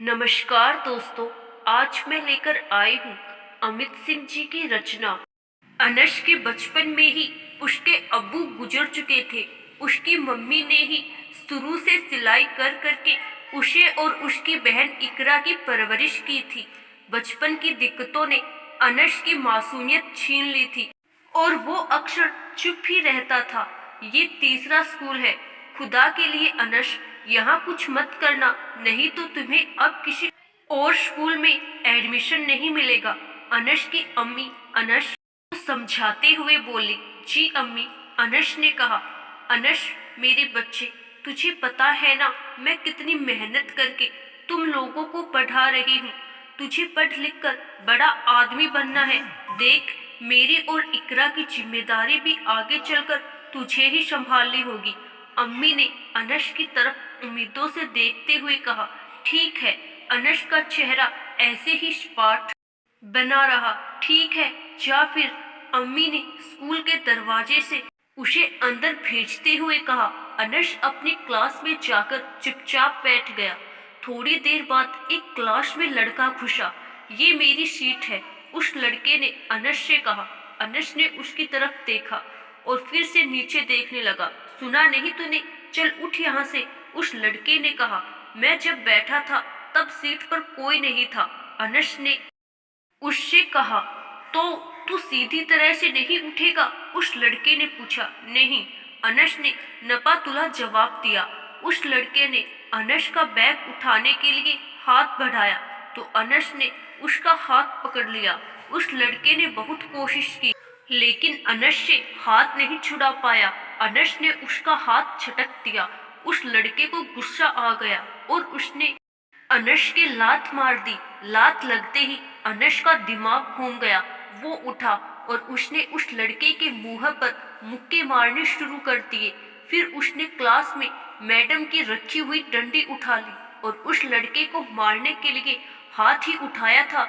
नमस्कार दोस्तों। आज मैं लेकर आई हूँ अमित सिंह जी की रचना। अनश के बचपन में ही उसके अब्बू गुजर चुके थे। उसकी मम्मी ने ही शुरू से सिलाई कर करके उसे और उसकी बहन इकरा की परवरिश की थी। बचपन की दिक्कतों ने अनश की मासूमियत छीन ली थी और वो अक्सर चुप ही रहता था। ये तीसरा स्कूल है। खुदा के लिए अनश यहाँ कुछ मत करना, नहीं तो तुम्हें अब किसी और स्कूल में एडमिशन नहीं मिलेगा। अनश की अम्मी अनश को समझाते हुए बोली। जी अम्मी, अनश ने कहा। अनश मेरे बच्चे, तुझे पता है ना मैं कितनी मेहनत करके तुम लोगों को पढ़ा रही हूँ। तुझे पढ़ लिख कर बड़ा आदमी बनना है। देख, मेरी और इकरा की जिम्मेदारी भी आगे चलकर तुझे ही संभालनी होगी। अम्मी ने अनश की तरफ उम्मीदों से देखते हुए कहा। ठीक है। अनश का चेहरा ऐसे ही सपाट बना रहा। ठीक है, जा फिर। अम्मी ने स्कूल के दरवाजे से उसे अंदर भेजते हुए कहा। अनश अपनी क्लास में जाकर चुपचाप बैठ गया। थोड़ी देर बाद एक क्लास में लड़का घुसा। ये मेरी सीट है, उस लड़के ने अनश से कहा। अनश ने उसकी तरफ देखा और फिर से नीचे देखने लगा। सुना नहीं तूने? चल उठ यहाँ से, उस लड़के ने कहा। मैं जब बैठा था तब सीट पर कोई नहीं था, अनश ने उससे कहा। तो तू सीधी तरह से नहीं उठेगा? उस लड़के ने पूछा। नहीं, अनश ने नपा तुला जवाब दिया। उस लड़के ने अनश का बैग उठाने के लिए हाथ बढ़ाया तो अनश ने उसका हाथ पकड़ लिया। उस लड़के ने बहुत कोशिश की लेकिन अनश से हाथ नहीं छुड़ा पाया। अनश ने उसका हाथ झटक दिया। उस लड़के को गुस्सा आ गया और उसने अनश के लात मार दी। लात लगते ही अनश का दिमाग घूम गया। वो उठा और उसने उस लड़के के मुंह पर मुक्के मारने शुरू कर दिए। फिर उसने क्लास में मैडम की रखी हुई डंडी उठा ली और उस लड़के को मारने के लिए हाथ ही उठाया था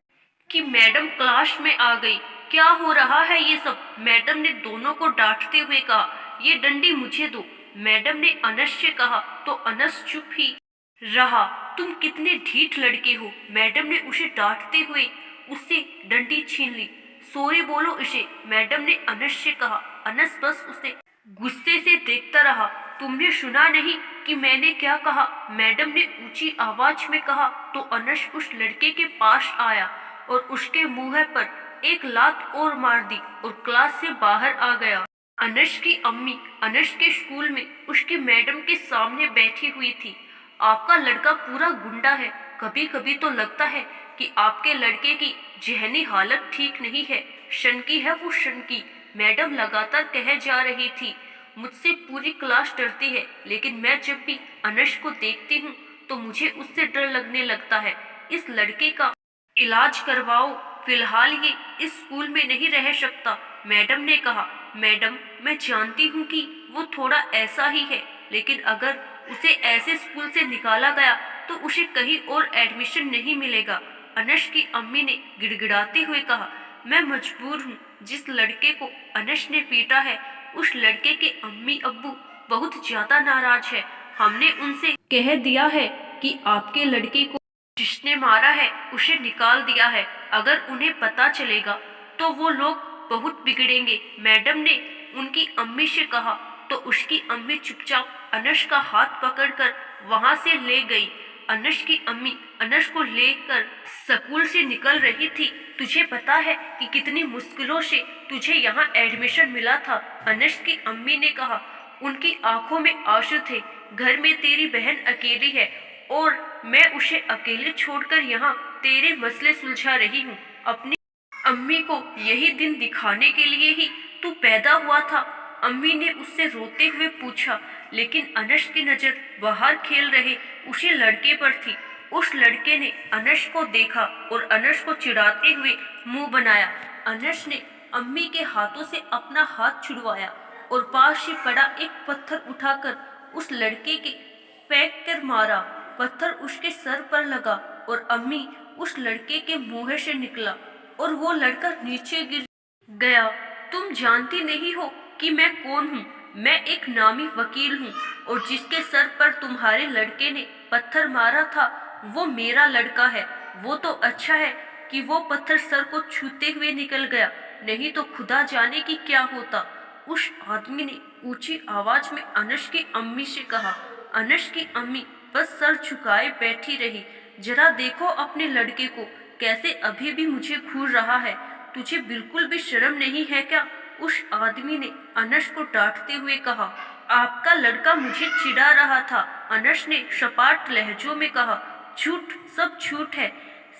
कि मैडम क्लास में आ गई। क्या हो रहा है ये सब? मैडम ने दोनों को डांटते हुए कहा। ये डंडी मुझे दो, मैडम ने अनश से कहा तो अनश चुप ही रहा। तुम कितने ढीठ लड़के हो, मैडम ने उसे डांटते हुए उससे डंडी छीन ली। सॉरी बोलो इसे, मैडम ने अनश से कहा। अनश बस उसे गुस्से से देखता रहा। तुमने सुना नहीं कि मैंने क्या कहा? मैडम ने ऊंची आवाज में कहा तो अनश उस लड़के के पास आया और उसके मुंह पर एक लात और मार दी और क्लास से बाहर आ गया। अनश की अम्मी अनश के स्कूल में उसकी मैडम के सामने बैठी हुई थी। आपका लड़का पूरा गुंडा है। कभी कभी तो लगता है कि आपके लड़के की जहनी हालत ठीक नहीं है। शनकी है वो, शनकी, मैडम लगातार कहे जा रही थी। मुझसे पूरी क्लास डरती है लेकिन मैं जब भी अनश को देखती हूँ तो मुझे उससे डर लगने लगता है। इस लड़के का इलाज करवाओ, फिलहाल ये इस स्कूल में नहीं रह सकता, मैडम ने कहा। मैडम, मैं जानती हूँ कि वो थोड़ा ऐसा ही है लेकिन अगर उसे ऐसे स्कूल से निकाला गया तो उसे कहीं और एडमिशन नहीं मिलेगा, अनश की अम्मी ने गिड़गिड़ाते हुए कहा। मैं मजबूर हूँ। जिस लड़के को अनश ने पीटा है उस लड़के के अम्मी अब्बू बहुत ज्यादा नाराज है। हमने उनसे कह दिया है कि आपके लड़के को जिसने मारा है उसे निकाल दिया है। अगर उन्हें पता चलेगा तो वो लोग बहुत बिगड़ेंगे, मैडम ने उनकी अम्मी से कहा तो उसकी अम्मी चुपचाप अनश का हाथ पकड़कर वहां से ले गई। अनश की अम्मी अनश को लेकर स्कूल से निकल रही थी। तुझे पता है कि कितनी मुश्किलों से तुझे यहाँ एडमिशन मिला था, अनश की अम्मी ने कहा। उनकी आंखों में आंसू थे। घर में तेरी बहन अकेली है और मैं उसे अकेले छोड़कर यहाँ तेरे मसले सुलझा रही हूँ। अपनी अम्मी को यही दिन दिखाने के लिए ही तू पैदा हुआ था, अम्मी ने उससे रोते हुए पूछा। लेकिन अनश की नजर बाहर खेल रहे उसी लड़के पर थी। उस लड़के ने अनश को देखा और अनश को चिढ़ाते हुए मुंह बनाया। अनश ने अम्मी के हाथों से अपना हाथ छुड़वाया और पास ही पड़ा एक पत्थर उठाकर उस लड़के के फेंक कर मारा। पत्थर उसके सर पर लगा और अम्मी उस लड़के के मुंह से निकला और वो लड़का नीचे गिर गया। तुम जानती नहीं हो कि मैं कौन हूँ? मैं एक नामी वकील हूँ और जिसके सर पर तुम्हारे लड़के ने पत्थर मारा था वो मेरा लड़का है। वो तो अच्छा है कि वो पत्थर सर को छूते हुए निकल गया, नहीं तो खुदा जाने कि क्या होता। उस आदमी ने ऊंची आवाज में अनश की अम्मी से कहा। अनश की अम्मी बस सर झुकाए बैठी रही। जरा देखो अपने लड़के को, कैसे अभी भी मुझे घूर रहा है। तुझे बिल्कुल भी शर्म नहीं है क्या? उस आदमी ने अनश को डांटते हुए कहा। आपका लड़का मुझे चिढ़ा रहा था, अनश ने सपाट लहजों में कहा। झूठ, सब झूठ है।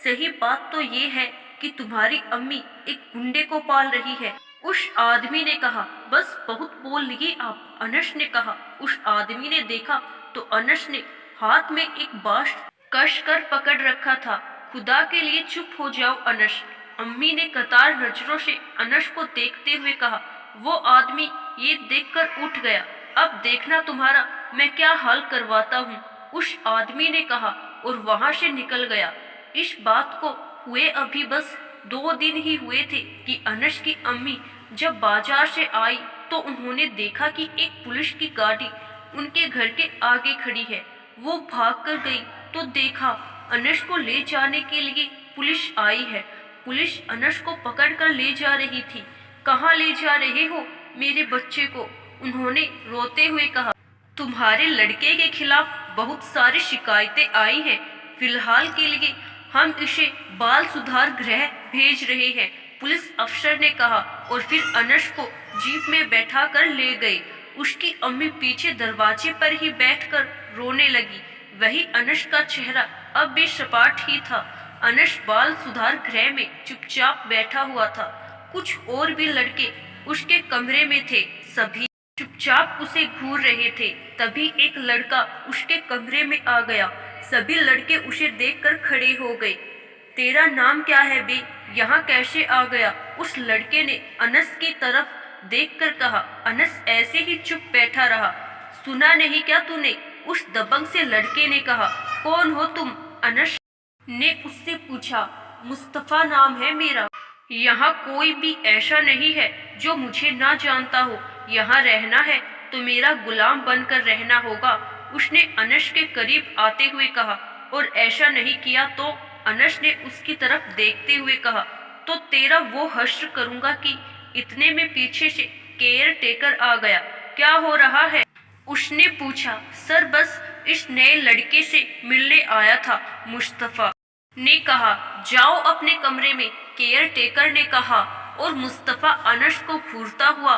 सही बात तो ये है कि तुम्हारी अम्मी एक गुंडे को पाल रही है। उस आदमी ने कहा। बस बहुत बोल लिए आप, अनश ने कहा। उस आदमी ने देखा तो अनश ने हाथ में एक बांस कस कर पकड़ रखा था। खुदा के लिए चुप हो जाओ अनश, अम्मी ने कतार नजरों से अनश को देखते हुए कहा। वो आदमी ये देखकर उठ गया। अब देखना तुम्हारा मैं क्या हाल करवाता हूँ, उस आदमी ने कहा और वहां से निकल गया। इस बात को हुए अभी बस 2 दिन ही हुए थे कि अनश की अम्मी जब बाजार से आई तो उन्होंने देखा कि एक पुलिस की गाड़ी उनके घर के आगे खड़ी है। वो भाग कर गई तो देखा अनश को ले जाने के लिए पुलिस आई है। पुलिस अनश को पकड़कर ले जा रही थी। कहाँ ले जा रहे हो मेरे बच्चे को? उन्होंने रोते हुए कहा। तुम्हारे लड़के के खिलाफ बहुत सारी शिकायतें आई हैं। फिलहाल के लिए हम इसे बाल सुधार गृह भेज रहे हैं, पुलिस अफसर ने कहा और फिर अनश को जीप में बैठा कर ले गए। उसकी अम्मी पीछे दरवाजे पर ही बैठकर रोने लगी। वही अनश का चेहरा अब भी सपाट ही था। अनश बाल सुधार गृह में चुपचाप बैठा हुआ था। कुछ और भी लड़के उसके कमरे में थे, सभी चुपचाप उसे घूर रहे थे। तभी एक लड़का उसके कमरे में आ गया। सभी लड़के उसे देखकर खड़े हो गए। तेरा नाम क्या है बे? यहाँ कैसे आ गया? उस लड़के ने अनस की तरफ देखकर कहा। अनस ऐसे ही चुप बैठा रहा। सुना नहीं क्या तूने? उस दबंग से लड़के ने कहा। कौन हो तुम? अनस ने उससे पूछा। मुस्तफा नाम है मेरा। यहाँ कोई भी ऐसा नहीं है जो मुझे ना जानता हो। यहाँ रहना है तो मेरा गुलाम बनकर रहना होगा, उसने अनश के करीब आते हुए कहा। और ऐसा नहीं किया तो? अनश ने उसकी तरफ देखते हुए कहा। तो तेरा वो हश्र करूंगा कि इतने में पीछे से केयर टेकर आ गया। क्या हो रहा है? उसने पूछा। सर बस इस नए लड़के से मिलने आया था, मुस्तफा ने कहा। जाओ अपने कमरे में, केयर टेकर ने कहा और मुस्तफा अनश को घूरता हुआ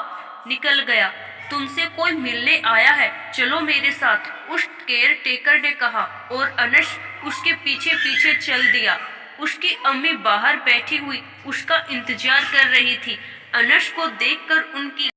निकल गया। तुमसे कोई मिलने आया है, चलो मेरे साथ, उस केयर टेकर ने कहा और अनश उसके पीछे पीछे चल दिया। उसकी अम्मी बाहर बैठी हुई उसका इंतजार कर रही थी। अनश को देखकर उनकी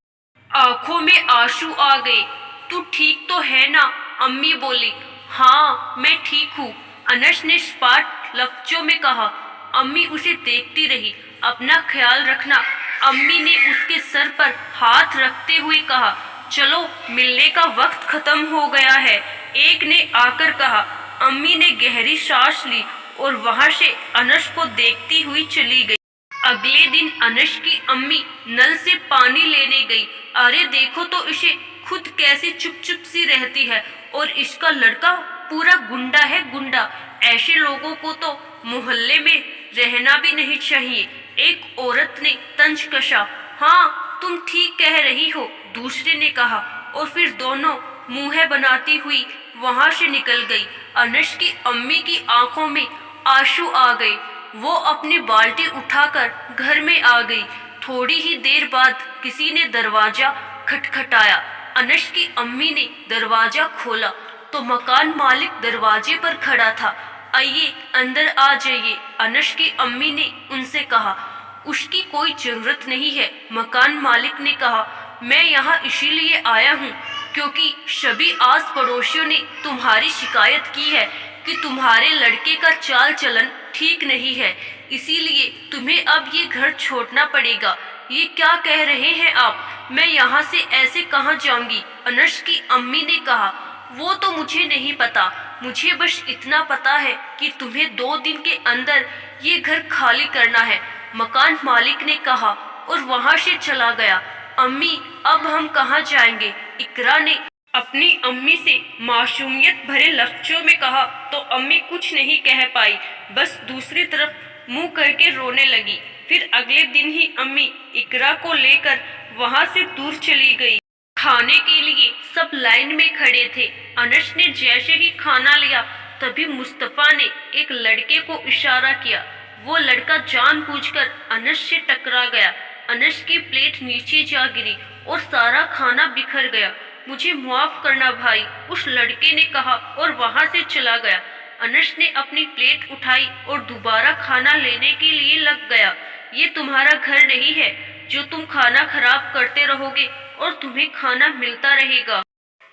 आंखों में आंसू आ गए। तू ठीक तो है ना? अम्मी बोली। हाँ मैं ठीक हूँ, अनश ने स्पाट लफ्जों में कहा। अम्मी उसे देखती रही। अपना ख्याल रखना, अम्मी ने उसके सर पर हाथ रखते हुए कहा। चलो मिलने का वक्त खत्म हो गया है, एक ने आकर कहा। अम्मी ने गहरी सांस ली और वहां से अनश को देखती हुई चली गई। अगले दिन अनश की अम्मी नल से पानी लेने गई। अरे देखो तो इसे, खुद कैसी चुप चुप सी रहती है और इसका लड़का पूरा गुंडा है, गुंडा। ऐसे लोगों को तो मोहल्ले में रहना भी नहीं चाहिए, एक औरत ने तंज कसा। हाँ तुम ठीक कह रही हो, दूसरे ने कहा और फिर दोनों मुंह बनाती हुई वहां से निकल गई। अनश की अम्मी की आंखों में आंसू आ गए। वो अपनी बाल्टी उठाकर घर में आ गई। थोड़ी ही देर बाद किसी ने दरवाजा खटखटाया। अनश की अम्मी ने दरवाजा खोला तो मकान मालिक दरवाजे पर खड़ा था। आइए अंदर आ जाइए, अनश की अम्मी ने उनसे कहा। उसकी कोई जरूरत नहीं है, मकान मालिक ने कहा। मैं यहाँ इसीलिए आया हूँ क्योंकि सभी आस पड़ोसियों ने तुम्हारी शिकायत की है कि तुम्हारे लड़के का चाल चलन ठीक नहीं है, इसीलिए तुम्हें अब ये घर छोड़ना पड़ेगा। ये क्या कह रहे हैं आप? मैं यहाँ से ऐसे कहाँ जाऊंगी? अनश की अम्मी ने कहा। वो तो मुझे नहीं पता, मुझे बस इतना पता है कि तुम्हें 2 दिन के अंदर ये घर खाली करना है, मकान मालिक ने कहा और वहां से चला गया। अम्मी अब हम कहाँ जाएंगे? इकरा ने अपनी अम्मी से मासूमियत भरे लफ्जों में कहा तो अम्मी कुछ नहीं कह पाई, बस दूसरी तरफ मुंह करके रोने लगी। फिर अगले दिन ही अम्मी इकरा को लेकर वहां से दूर चली गई। खाने के लिए सब लाइन में खड़े थे। अनस ने जैसे ही खाना लिया तभी मुस्तफा ने एक लड़के को इशारा किया। वो लड़का जानबूझकर अनस से टकरा गया। अनस की प्लेट नीचे जा गिरी और सारा खाना बिखर गया। मुझे माफ करना भाई, उस लड़के ने कहा और वहां से चला गया। अनस ने अपनी प्लेट उठाई और दोबारा खाना लेने के लिए लग गया। ये तुम्हारा घर नहीं है जो तुम खाना खराब करते रहोगे और तुम्हें खाना मिलता रहेगा।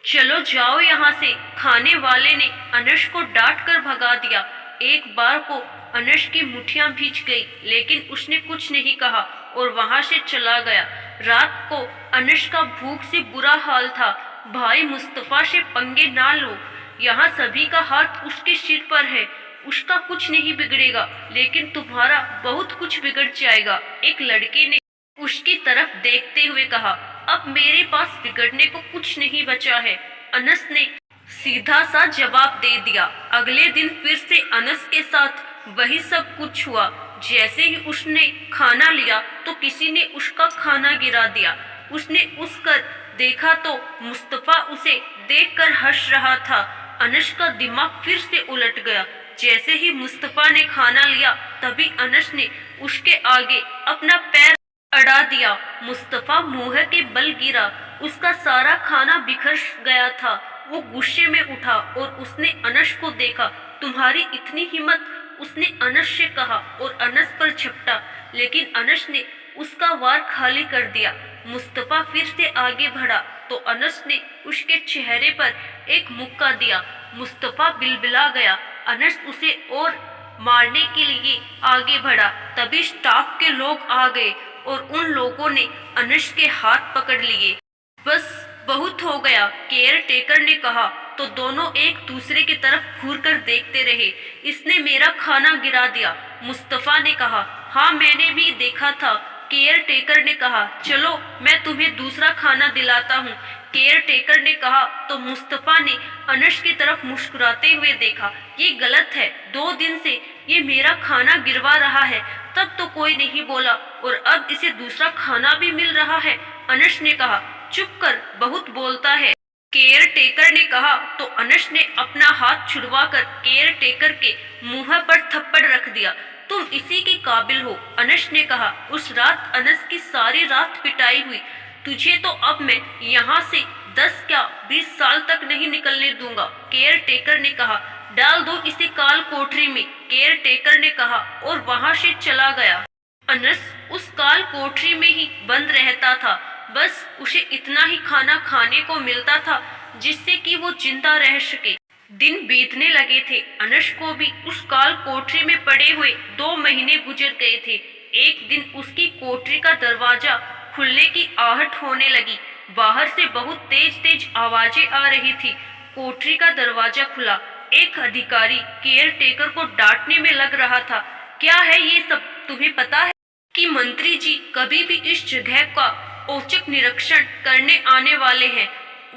चलो जाओ यहाँ से। खाने वाले ने अनस को डांट कर भगा दिया। एक बार को अनस की मुठ्ठियां भींच गई, लेकिन उसने कुछ नहीं कहा और वहां से चला गया। रात को अनस का भूख से बुरा हाल था। भाई मुस्तफा से पंगे ना लो, यहाँ सभी का हाथ उसके सिर पर है। उसका कुछ नहीं बिगड़ेगा, लेकिन तुम्हारा बहुत कुछ बिगड़ जाएगा। एक लड़के ने उसकी तरफ देखते हुए कहा। अब मेरे पास बिगड़ने को कुछ नहीं बचा है, अनस ने सीधा सा जवाब दे दिया। अगले दिन फिर से अनस के साथ वही सब कुछ हुआ। जैसे ही उसने खाना लिया तो किसी ने उसका खाना गिरा दिया। उसने उसकर देखा तो मुस्तफा उसे देखकर हंस रहा था। अनस का दिमाग फिर से उलट गया। जैसे ही मुस्तफा ने खाना लिया तभी अनस ने उसके आगे अपना पैर अड़ा दिया। मुस्तफा मुंह के बल गिरा। उसका सारा खाना बिखर गया था। वो गुस्से में उठा और उसने अनस को देखा। तुम्हारी इतनी हिम्मत, उसने अनस से कहा और अनस पर झपटा, लेकिन अनस ने उसका वार खाली कर दिया। मुस्तफा फिर से आगे बढ़ा तो अनस ने उसके चेहरे पर एक मुक्का दिया। मुस्तफा बिलबिला गया। अनस उसे और मारने के लिए आगे बढ़ा। तभी स्टाफ के लोग आ गए और उन लोगों ने अनस के हाथ पकड़ लिए। बस बहुत हो गया, केयर टेकर ने कहा तो दोनों एक दूसरे की तरफ घूर कर देखते रहे। इसने मेरा खाना गिरा दिया, मुस्तफा ने कहा। हाँ मैंने भी देखा था, केयर टेकर ने कहा। चलो मैं तुम्हें दूसरा खाना दिलाता हूँ, केयर टेकर ने कहा तो मुस्तफा ने अनस की तरफ मुस्कुराते हुए देखा। ये गलत है, 2 दिन से ये मेरा खाना गिरवा रहा है। तब तो कोई नहीं बोला और अब इसे दूसरा खाना भी मिल रहा है। अनस ने कहा चुप कर, बहुत बोलता है, केयर टेकर ने कहा तो अनस ने अपना हाथ छुड़वाकर केयर टेकर के मुंह पर थप्पड़ रख दिया। तुम इसी के काबिल हो, अनस ने कहा। उस रात अनस की सारी रात पिटाई हुई। तुझे तो अब मैं यहाँ से 10 क्या 20 साल तक नहीं निकलने दूंगा, केयर टेकर ने कहा। डाल दो इसे काल कोठरी में, केयर टेकर ने कहा और वहां से चला गया। अनस उस काल कोठरी में ही बंद रहता था। बस उसे इतना ही खाना खाने को मिलता था जिससे कि वो जिंदा रह सके। दिन बीतने लगे थे। अनस को भी उस काल कोठरी में पड़े हुए 2 महीने गुजर गए थे। एक दिन उसकी कोठरी का दरवाजा खुलने की आहट होने लगी। बाहर से बहुत तेज तेज आवाजें आ रही थी। कोठरी का दरवाजा खुला। एक अधिकारी केयर टेकर को डांटने में लग रहा था। क्या है ये सब, तुम्हें पता है कि मंत्री जी कभी भी इस जगह का औचक निरीक्षण करने आने वाले हैं।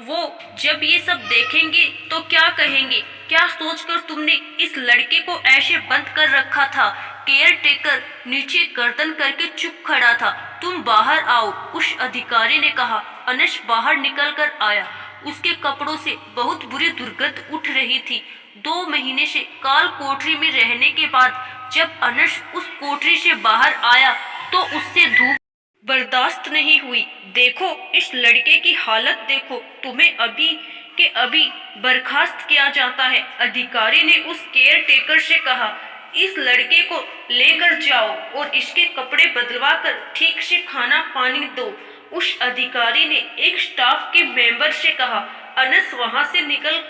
वो जब ये सब देखेंगे तो क्या कहेंगे? क्या सोचकर तुमने इस लड़के को ऐसे बंद कर रखा था? केयर टेकर नीचे गर्दन करके चुप खड़ा था। तुम बाहर आओ, उस अधिकारी ने कहा। अनस बाहर निकल कर आया। उसके कपड़ों से बहुत बुरी दुर्गंध उठ रही थी। 2 महीने से काल कोठरी में रहने के बाद जब अनस उस कोठरी से बाहर आया तो उससे धूप बर्दाश्त नहीं हुई। देखो इस लड़के की हालत देखो, तुम्हें अभी के अभी बर्खास्त किया जाता है, अधिकारी ने उस केयर टेकर से कहा। इस लड़के को लेकर जाओ और इसके कपड़े बदलवा कर ठीक से खाना पानी दो, उस अधिकारी ने एक स्टाफ के मेंबर से कहा। अनस वहां से निकल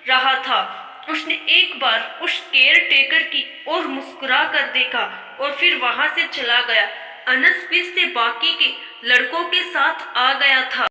रहा था। उसने एक बार उस केयर टेकर की ओर मुस्कुरा कर देखा और फिर वहां से चला गया। अनस फिर से बाकी के लड़कों के साथ आ गया था।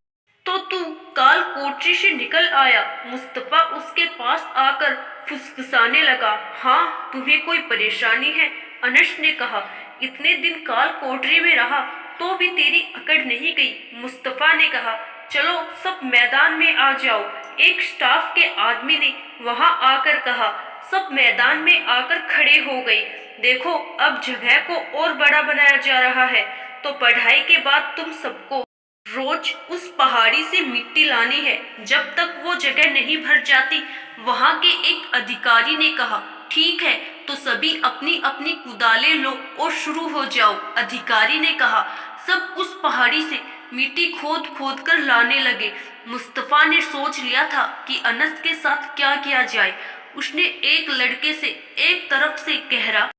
तो तू काल कोठरी से निकल आया, मुस्तफा उसके पास आकर फुसफुसाने लगा। हाँ तुम्हें कोई परेशानी है, अनस ने कहा। इतने दिन काल कोठरी में रहा तो भी तेरी अकड़ नहीं गई, मुस्तफा ने कहा। चलो सब मैदान में आ जाओ, एक स्टाफ के आदमी ने वहां आकर कहा। सब मैदान में आकर खड़े हो गए। देखो, अब जगह को और बड़ा बनाया जा रहा है, तो पढ़ाई के बाद तुम सबको रोज उस पहाड़ी से मिट्टी लानी है। जब तक वो जगह नहीं भर जाती, वहां के एक अधिकारी ने कहा। ठीक है, तो सभी अपनी अपनी कुदालें लो और शुरू हो जाओ, अधिकारी ने कहा। सब उस पहाड़ी से मिट्टी खोद खोद कर लाने लगे। मुस्तफा ने सोच लिया था कि अनस के साथ क्या किया जाए। उसने एक लड़के से एक तरफ से गहरा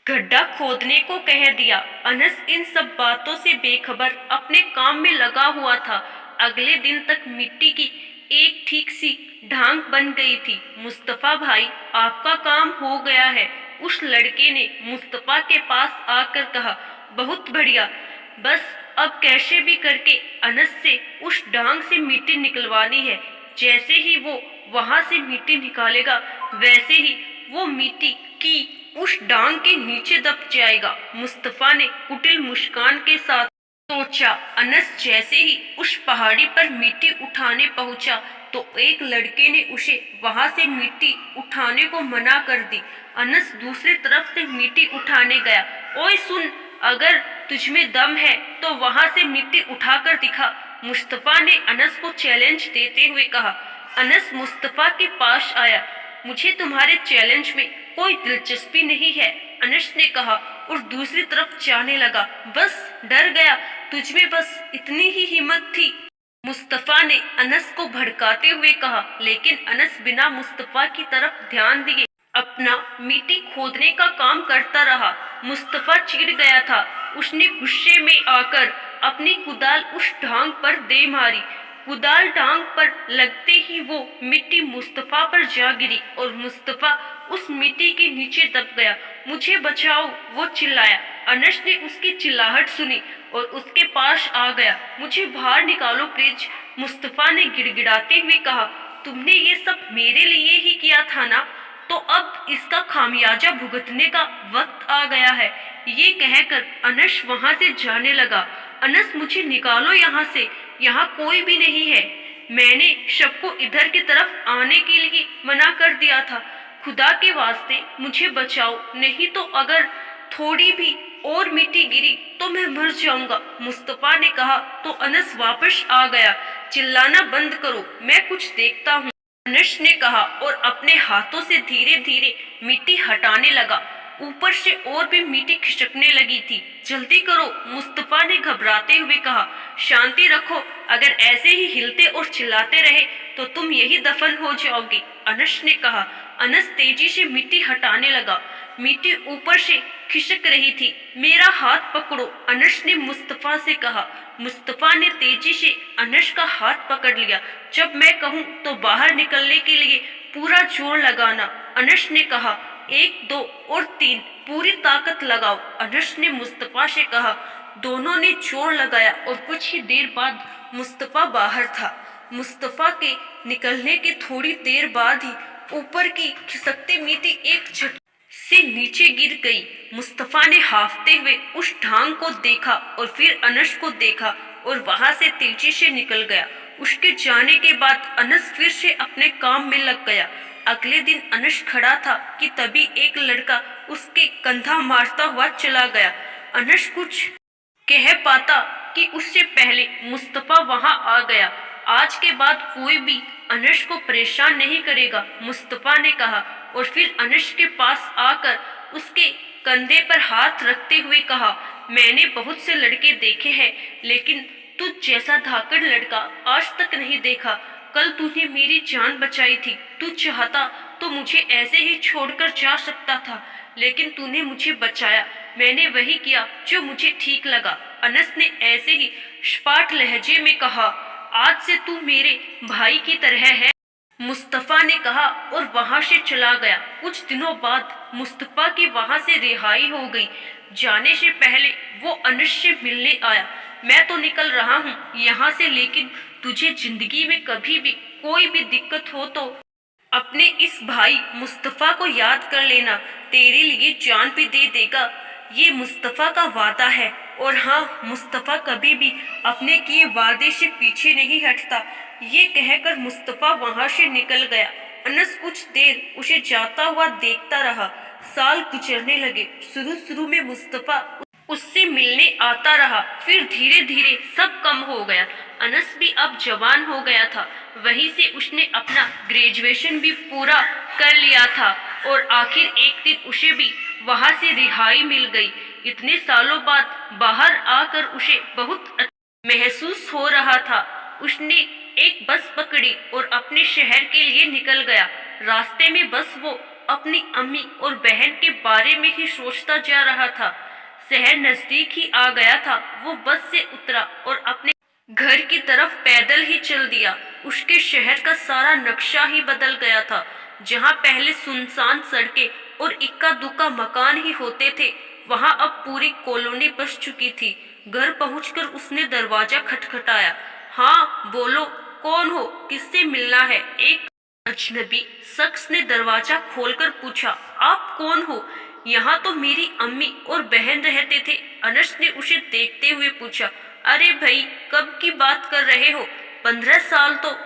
गड्ढा खोदने को कह दिया। अनस इन सब बातों से बेखबर अपने काम में लगा हुआ था। अगले दिन तक मिट्टी की एक ठीक सी ढांक बन गई थी। मुस्तफा भाई, आपका काम हो गया है, उस लड़के ने मुस्तफा के पास आकर कहा। बहुत बढ़िया, बस अब कैसे भी करके अनस से उस ढांक से मिट्टी निकलवानी है। जैसे ही वो वहां से मिट्टी निकालेगा, वैसे ही वो मिट्टी की उस डांग के नीचे दब जाएगा। मुस्तफा ने कुटिल मुस्कान के साथ सोचा। अनस जैसे ही उस पहाड़ी पर मिट्टी उठाने पहुंचा, तो एक लड़के ने उसे वहां से मिट्टी उठाने को मना कर दी। अनस दूसरी तरफ से मिट्टी उठाने गया। ओए सुन, अगर तुझमें दम है तो वहां से मिट्टी उठाकर दिखा, मुस्तफा ने अनस को चैलेंज देते हुए कहा। अनस मुस्तफा के पास आया। मुझे तुम्हारे चैलेंज में कोई दिलचस्पी नहीं है, अनस ने कहा और दूसरी तरफ जाने लगा। बस डर गया, तुझमें बस इतनी ही हिम्मत थी, मुस्तफा ने अनस को भड़काते हुए कहा। लेकिन अनस बिना मुस्तफा की तरफ ध्यान दिए अपना मिट्टी खोदने का काम करता रहा। मुस्तफा चिढ़ गया था। उसने गुस्से में आकर अपनी कुदाल उस ढांग पर दे मारी। कुदाल ढांग पर लगते ही वो मिट्टी मुस्तफा पर जा गिरी और मुस्तफा उस मिट्टी के नीचे दब गया। मुझे बचाओ, वो चिल्लाया। अनस ने उसकी चिल्लाहट सुनी और उसके पास आ गया। मुझे बाहर निकालो प्लीज, मुस्तफा ने गिड़गिड़ाते हुए कहा। तुमने ये सब मेरे लिए ही किया था ना, तो अब इसका खामियाजा भुगतने का वक्त आ गया है। ये कहकर अनस वहां से जाने लगा। अनस, मुझे निकालो यहाँ से, यहाँ कोई भी नहीं है। मैंने सबको इधर की तरफ आने के लिए मना कर दिया था। खुदा के वास्ते मुझे बचाओ, नहीं तो अगर थोड़ी भी और मिट्टी गिरी तो मैं मर जाऊंगा, मुस्तफा ने कहा। तो अनस वापस आ गया। चिल्लाना बंद करो, मैं कुछ देखता हूँ, अनस ने कहा और अपने हाथों से धीरे धीरे मिट्टी हटाने लगा। ऊपर से और भी मिट्टी खिसकने लगी थी। जल्दी करो, मुस्तफा ने घबराते हुए कहा। शांति रखो, अगर ऐसे ही हिलते और चिल्लाते रहे तो तुम यही दफन हो जाओगे, अनस ने कहा। अनस तेजी से मिट्टी हटाने लगा। मिट्टी ऊपर से खिसक रही थी। मेरा हाथ पकड़ो, अनस ने मुस्तफा से कहा। मुस्तफा ने तेजी से अनस का हाथ पकड़ लिया। जब मैं कहूँ तो बाहर निकलने के लिए पूरा जोर लगाना, अनस ने कहा। 1, 2 और 3, पूरी ताकत लगाओ, अनस ने मुस्तफा से कहा। दोनों ने जोर लगाया और कुछ ही देर बाद मुस्तफा बाहर था। मुस्तफा के निकलने के थोड़ी देर बाद ही ऊपर की खिसकती मिट्टी एक झटके से नीचे गिर गई। मुस्तफा ने हाफते हुए उस ढांग को देखा और फिर अनस को देखा और वहां से तेजी से निकल गया। उसके जाने के बाद अनस फिर से अपने काम में लग गया। अगले दिन अनस खड़ा था कि तभी एक लड़का उसके कंधा मारता हुआ चला गया। अनस कुछ कह पाता कि उससे पहले मुस्तफा वहां आ गया। आज के बाद कोई भी अनस को परेशान नहीं करेगा, मुस्तफा ने कहा और फिर अनस के पास आकर उसके कंधे पर हाथ रखते हुए कहा। मैंने बहुत से लड़के देखे हैं, लेकिन तुझ जैसा धाकड़ लड़का आज तक नहीं देखा। कल तूने मेरी जान बचाई थी। तू चाहता तो मुझे ऐसे ही छोड़कर जा सकता था, लेकिन तूने मुझे बचाया। मैंने वही किया जो मुझे ठीक लगा, अनस ने ऐसे ही सपाट लहजे में कहा। आज से तू मेरे भाई की तरह है, मुस्तफा ने कहा और वहां से चला गया। कुछ दिनों बाद मुस्तफा की वहां से रिहाई हो गई। जाने से पहले वो अनस से मिलने आया। मैं तो निकल रहा हूँ यहाँ से, लेकिन तुझे जिंदगी में कभी भी कोई भी दिक्कत हो तो अपने इस भाई मुस्तफा को याद कर लेना, तेरे लिए जान भी दे देगा। ये मुस्तफा का वादा है। और हाँ, मुस्तफ़ा कभी भी अपने किए वादे से पीछे नहीं हटता। ये कहकर मुस्तफ़ा वहां से निकल गया। अनस कुछ देर उसे जाता हुआ देखता रहा। साल गुजरने लगे। शुरू शुरू में मुस्तफ़ा उससे मिलने आता रहा, फिर धीरे धीरे सब कम हो गया। अनस भी अब जवान हो गया था। वहीं से उसने अपना ग्रेजुएशन भी पूरा कर लिया था और आखिर एक दिन उसे भी वहां से रिहाई मिल गई। इतने सालों बाद बाहर आकर उसे बहुत अच्छा महसूस हो रहा था। उसने एक बस पकड़ी और अपने शहर के लिए निकल गया। रास्ते में बस वो अपनी अम्मी और बहन के बारे में ही सोचता जा रहा था। शहर नजदीक ही आ गया था। वो बस से उतरा और अपने घर की तरफ पैदल ही चल दिया। उसके शहर का सारा नक्शा ही बदल गया था। जहाँ पहले सुनसान सड़कें और इक्का दुक्का मकान ही होते थे, वहाँ अब पूरी कॉलोनी बस चुकी थी। घर पहुंचकर उसने दरवाजा खटखटाया। हाँ बोलो, कौन हो, किससे मिलना है? एक अजनबी शख्स ने दरवाजा खोलकर पूछा। आप कौन हो? यहाँ तो मेरी अम्मी और बहन रहते थे। अनस ने उसे देखते हुए पूछा। अरे भाई, कब की बात कर रहे हो? 15 साल तो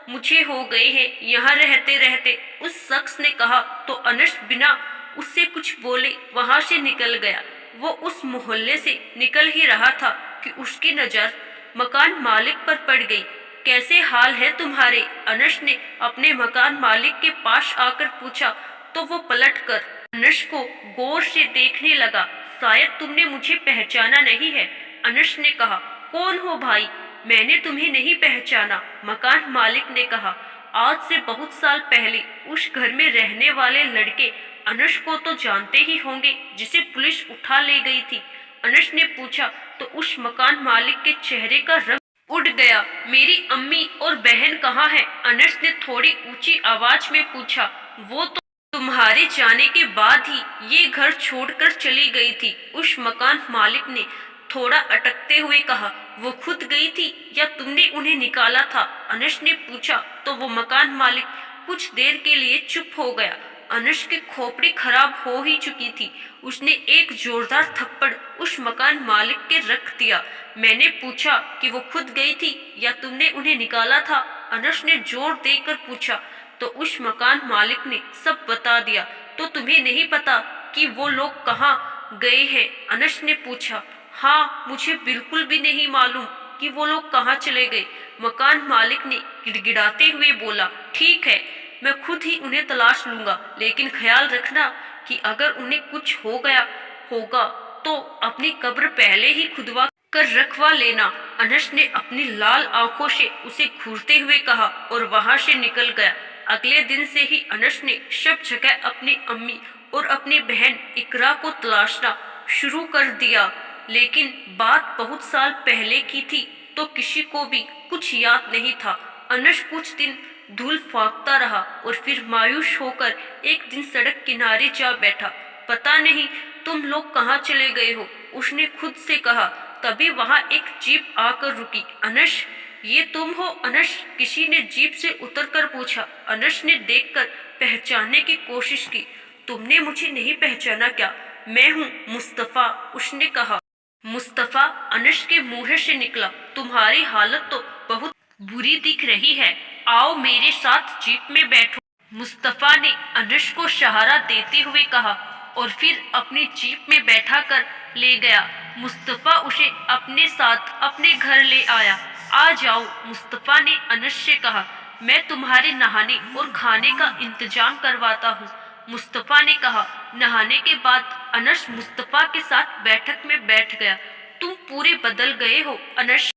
मुझे हो गए हैं यहाँ रहते रहते, उस शख्स ने कहा। तो अनस बिना उससे कुछ बोले वहां से निकल गया। वो उस मोहल्ले से निकल ही रहा था कि उसकी नजर मकान मालिक पर पड़ गई। कैसे हाल है तुम्हारे? अनस ने अपने मकान मालिक के पास आकर पूछा। तो वो पलटकर अनस को गौर से देखने लगा। शायद तुमने मुझे पहचाना नहीं है, अनस ने कहा। कौन हो भाई? मैंने तुम्हें नहीं पहचाना, मकान मालिक ने कहा। आज से बहुत साल पहले उस घर में रहने वाले लड़के अनस को तो जानते ही होंगे, जिसे पुलिस उठा ले गई थी, अनस ने पूछा। तो उस मकान मालिक के चेहरे का रंग उड़ गया। मेरी अम्मी और बहन कहाँ है? अनस ने थोड़ी ऊंची आवाज में पूछा। वो तो तुम्हारे जाने के बाद ही ये घर छोड़कर चली गई थी, उस मकान मालिक ने थोड़ा अटकते हुए कहा। वो खुद गई थी या तुमने उन्हें निकाला था? अनस ने पूछा। तो वो मकान मालिक कुछ देर के लिए चुप हो गया। अनस की खोपड़ी खराब हो ही चुकी थी। उसने एक जोरदार थप्पड़ उस मकान मालिक के रख दिया। मैंने पूछा कि वो खुद गई थी या तुमने उन्हें निकाला था? अनस ने जोर देकर पूछा। तो उस मकान मालिक ने सब बता दिया। तो तुम्हें नहीं पता कि वो लोग कहाँ गए हैं? अनस ने पूछा। हाँ, मुझे बिल्कुल भी नहीं मालूम कि वो लोग कहाँ चले गए, मकान मालिक ने गिड़गिड़ाते हुए बोला। ठीक है, मैं खुद ही उन्हें तलाश लूंगा, लेकिन ख्याल रखना कि अगर उन्हें कुछ हो गया होगा तो अपनी कब्र पहले ही खुदवा कर रखवा लेना। अनस ने अपनी लाल आंखों से उसे घूरते हुए कहा और वहां से निकल गया। अगले दिन से ही अनस ने सब जगह अपनी अम्मी और अपनी बहन इकरा को तलाशना शुरू कर दिया। लेकिन बात बहुत साल पहले की थी, तो किसी को भी कुछ याद नहीं था। अनस कुछ दिन धूल फाँकता रहा और फिर मायूस होकर एक दिन सड़क किनारे जा बैठा। पता नहीं तुम लोग कहाँ चले गए हो, उसने खुद से कहा। तभी वहां एक जीप आकर रुकी। अनस, ये तुम हो? अनस, किसी ने जीप से उतरकर पूछा। अनस ने देखकर पहचानने की कोशिश की। तुमने मुझे नहीं पहचाना क्या? मैं हूँ मुस्तफ़ा, उसने कहा। मुस्तफ़ा? अनस के मुंह से निकला। तुम्हारी हालत तो बहुत बुरी दिख रही है, आओ मेरे साथ जीप में बैठो, मुस्तफ़ा ने अनस को सहारा देते हुए कहा और फिर अपनी जीप में बैठा कर ले गया। मुस्तफ़ा उसे अपने साथ अपने घर ले आया। आ जाओ, मुस्तफ़ा ने अनस से कहा। मैं तुम्हारे नहाने और खाने का इंतजाम करवाता हूँ, मुस्तफ़ा ने कहा। नहाने के बाद अनस मुस्तफ़ा के साथ बैठक में बैठ गया। तुम पूरे बदल गए हो, अनस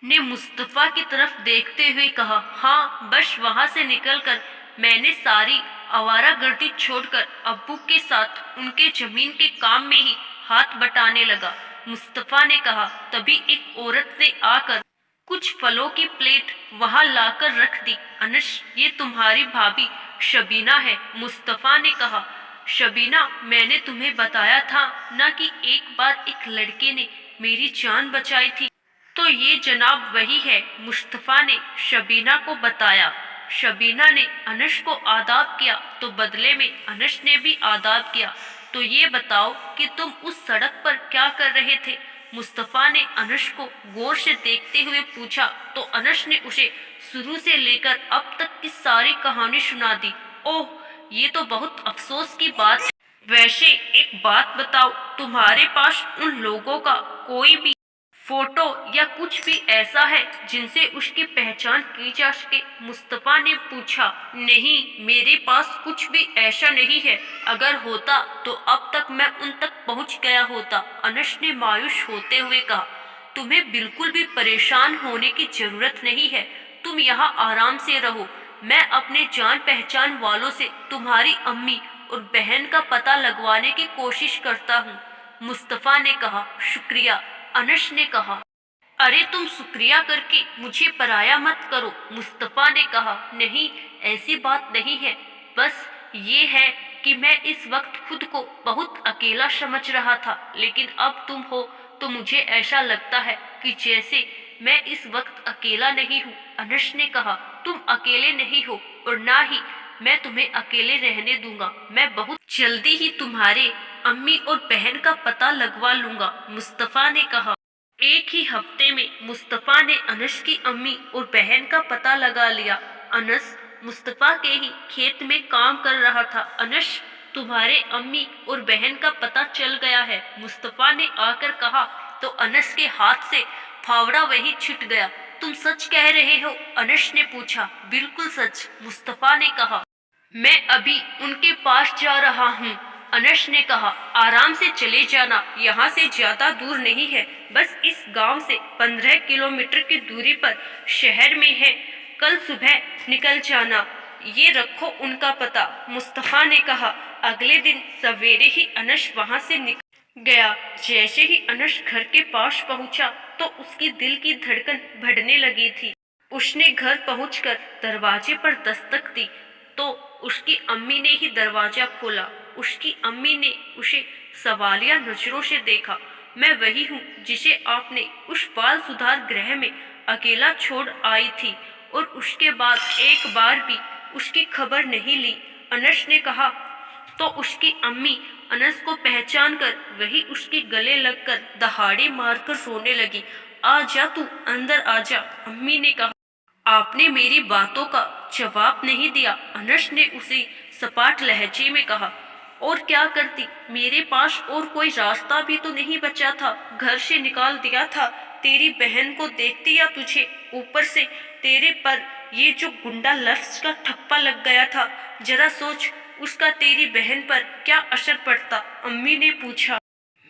ने मुस्तफ़ा की तरफ देखते हुए कहा। हाँ, बस वहां से निकलकर मैंने सारी आवारागर्दी छोड़कर अब्बू के साथ उनके जमीन के काम में ही हाथ बटाने लगा, मुस्तफ़ा ने कहा। तभी एक औरत ने आकर कुछ फलों की प्लेट वहां लाकर रख दी। अनस, ये तुम्हारी भाभी शबीना है, मुस्तफ़ा ने कहा। शबीना, मैंने तुम्हें बताया था ना कि एक बार एक लड़के ने मेरी जान बचाई थी। तो ये जनाब वही है, मुस्तफ़ा ने शबीना को बताया। शबीना ने अनस को आदाब किया तो बदले में अनस ने भी आदाब किया। तो ये बताओ कि तुम उस सड़क पर क्या कर रहे थे? मुस्तफ़ा ने अनस को गौर से देखते हुए पूछा तो अनस ने उसे शुरू से लेकर अब तक की सारी कहानी सुना दी। ओह, ये तो बहुत अफसोस की बात है। वैसे एक बात बताओ, तुम्हारे पास उन लोगों का कोई भी फोटो या कुछ भी ऐसा है जिनसे उसकी पहचान की जा सके? मुस्तफ़ा ने पूछा। नहीं, मेरे पास कुछ भी ऐसा नहीं है। अगर होता तो अब तक मैं उन तक पहुंच गया होता, अनस ने मायूस होते हुए कहा। तुम्हें बिल्कुल भी परेशान होने की जरूरत नहीं है, तुम यहाँ आराम से रहो। मैं अपने जान पहचान वालों से तुम्हारी अम्मी और बहन का पता लगवाने की कोशिश करता हूँ, मुस्तफ़ा ने कहा। शुक्रिया, अनस ने कहा। अरे तुम शुक्रिया करके मुझे पराया मत करो, मुस्तफ़ा ने कहा। नहीं, ऐसी बात नहीं है, बस ये है कि मैं इस वक्त खुद को बहुत अकेला समझ रहा था, लेकिन अब तुम हो तो मुझे ऐसा लगता है कि जैसे मैं इस वक्त अकेला नहीं हूँ, अनस ने कहा। तुम अकेले नहीं हो और ना ही मैं तुम्हें अकेले रहने दूंगा। मैं बहुत जल्दी ही तुम्हारे अम्मी और बहन का पता लगवा लूंगा, मुस्तफ़ा ने कहा। एक ही हफ्ते में मुस्तफ़ा ने अनस की अम्मी और बहन का पता लगा लिया। अनस मुस्तफ़ा के ही खेत में काम कर रहा था। अनस, तुम्हारे अम्मी और बहन का पता चल गया है, मुस्तफ़ा ने आकर कहा तो अनस के हाथ से फावड़ा वही छिट गया। तुम सच कह रहे हो? अनस ने पूछा। बिल्कुल सच, मुस्तफ़ा ने कहा। मैं अभी उनके पास जा रहा हूँ, अनस ने कहा। आराम से चले जाना, यहाँ से ज्यादा दूर नहीं है, बस इस गांव से 15 किलोमीटर की दूरी पर शहर में है। कल सुबह निकल जाना। ये रखो उनका पता, मुस्तफ़ा ने कहा। अगले दिन सवेरे ही अनस वहाँ से निकल गया। जैसे ही अनस घर के पास पहुँचा तो उसकी दिल की धड़कन बढ़ने लगी थी। उसने घर पहुंचकर दरवाजे पर दस्तक दी तो उसकी अम्मी ने ही दरवाजा खोला। उसकी अम्मी ने उसे सवालिया नजरों से देखा। मैं वही हूँ जिसे आपने उस बाल सुधार गृह में अकेला छोड़ आई थी और उसके बाद एक बार भी उसकी खबर नहीं ली, अनस ने कहा। तो उसकी अम्मी अनस को पहचान कर वही उसके गले लगकर दहाड़े मारकर रोने लगी। आ जा, तू अंदर आ जा, अम्मी ने कहा। आपने मेरी बातों का जवाब नहीं दिया, अनस ने उसे सपाट लहजे में कहा। और क्या करती, मेरे पास और कोई रास्ता भी तो नहीं बचा था। घर से निकाल दिया था, तेरी बहन को देखती या तुझे, ऊपर से तेरे पर ये जो गुंडा लफ्ज का ठप्पा लग गया था। जरा सोच उसका तेरी बहन पर क्या असर पड़ता, अम्मी ने पूछा।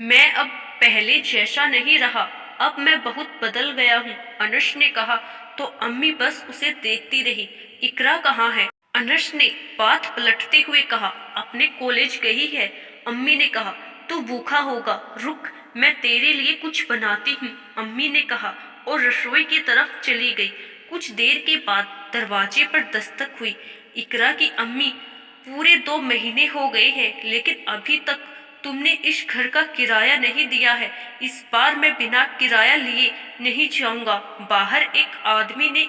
मैं अब पहले जैसा नहीं रहा, अब मैं बहुत बदल गया हूँ, अनस ने कहा। तो अम्मी बस उसे देखती रही। इकरा कहाँ है? अनस ने बात पलटते हुए कहा। अपने कॉलेज गई है, अम्मी ने कहा। तू भूखा होगा, रुक, मैं तेरे लिए कुछ बनाती हूँ, अम्मी ने कहा और रसोई की तरफ चली गई। कुछ देर के बाद दरवाजे पर दस्तक हुई। इकरा की अम्मी, पूरे 2 महीने हो गए हैं लेकिन अभी तक तुमने इस घर का किराया नहीं दिया है। इस बार मैं बिना किराया लिए नहीं जाऊंगा। बाहर एक आदमी ने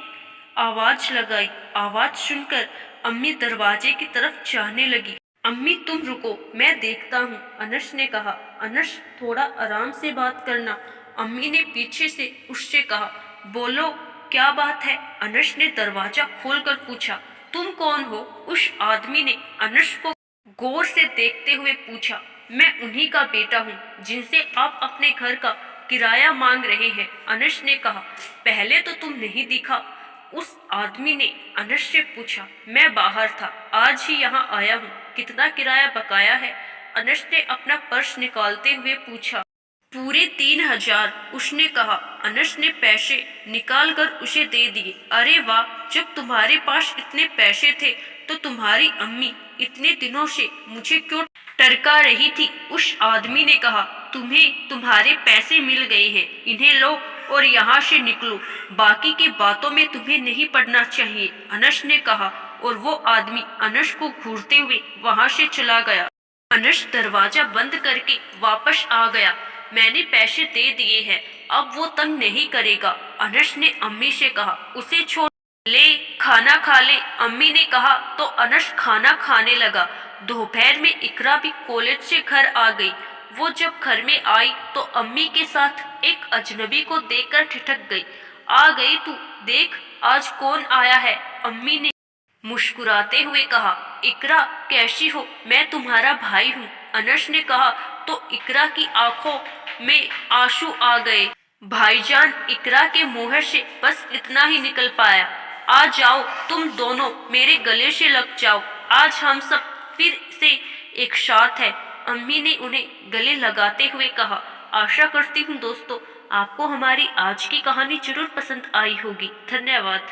आवाज लगाई। आवाज सुनकर अम्मी दरवाजे की तरफ जाने लगी। अम्मी तुम रुको, मैं देखता हूँ, अनस ने कहा। अनस, थोड़ा आराम से बात करना, अम्मी ने पीछे से उससे कहा। बोलो, क्या बात है? अनस ने दरवाजा खोलकर पूछा। तुम कौन हो? उस आदमी ने अनस को गौर से देखते हुए पूछा। मैं उन्हीं का बेटा हूँ जिनसे आप अपने घर का किराया मांग रहे हैं, अनस ने कहा। पहले तो तुम नहीं दिखा, उस आदमी ने अनस से पूछा। मैं बाहर था, आज ही यहाँ आया हूँ। कितना किराया बकाया है? अनस ने अपना पर्स निकालते हुए पूछा। पूरे 3000, उसने कहा। अनस ने पैसे निकाल कर उसे दे दिए। अरे वाह, जब तुम्हारे पास इतने पैसे थे तो तुम्हारी अम्मी इतने दिनों से मुझे क्यों टरका रही थी? उस आदमी ने कहा। तुम्हें तुम्हारे पैसे मिल गए हैं, इन्हें लो और यहाँ से निकलो, बाकी की बातों में तुम्हें नहीं पड़ना चाहिए, अनस ने कहा और वो आदमी अनस को घूरते हुए वहाँ से चला गया। अनस दरवाजा बंद करके वापस आ गया। मैंने पैसे दे दिए हैं, अब वो तंग नहीं करेगा, अनस ने अम्मी से कहा। उसे छोड़, ले खाना खा ले, अम्मी ने कहा तो अनस खाना खाने लगा। दोपहर में इकरा भी कॉलेज से घर आ गई। वो जब घर में आई तो अम्मी के साथ एक अजनबी को देखकर ठिठक गई। आ गई तू, देख आज कौन आया है, अम्मी ने मुस्कुराते हुए कहा। इकरा कैसी हो, मैं तुम्हारा भाई हूँ, अनस ने कहा तो इकरा की आंखों में आंसू आ गए। भाईजान, इकरा के मुंह से बस इतना ही निकल पाया। आ जाओ तुम दोनों मेरे गले से लग जाओ, आज हम सब फिर से एक साथ है, अम्मी ने उन्हें गले लगाते हुए कहा। आशा करती हूँ दोस्तों आपको हमारी आज की कहानी जरूर पसंद आई होगी। धन्यवाद।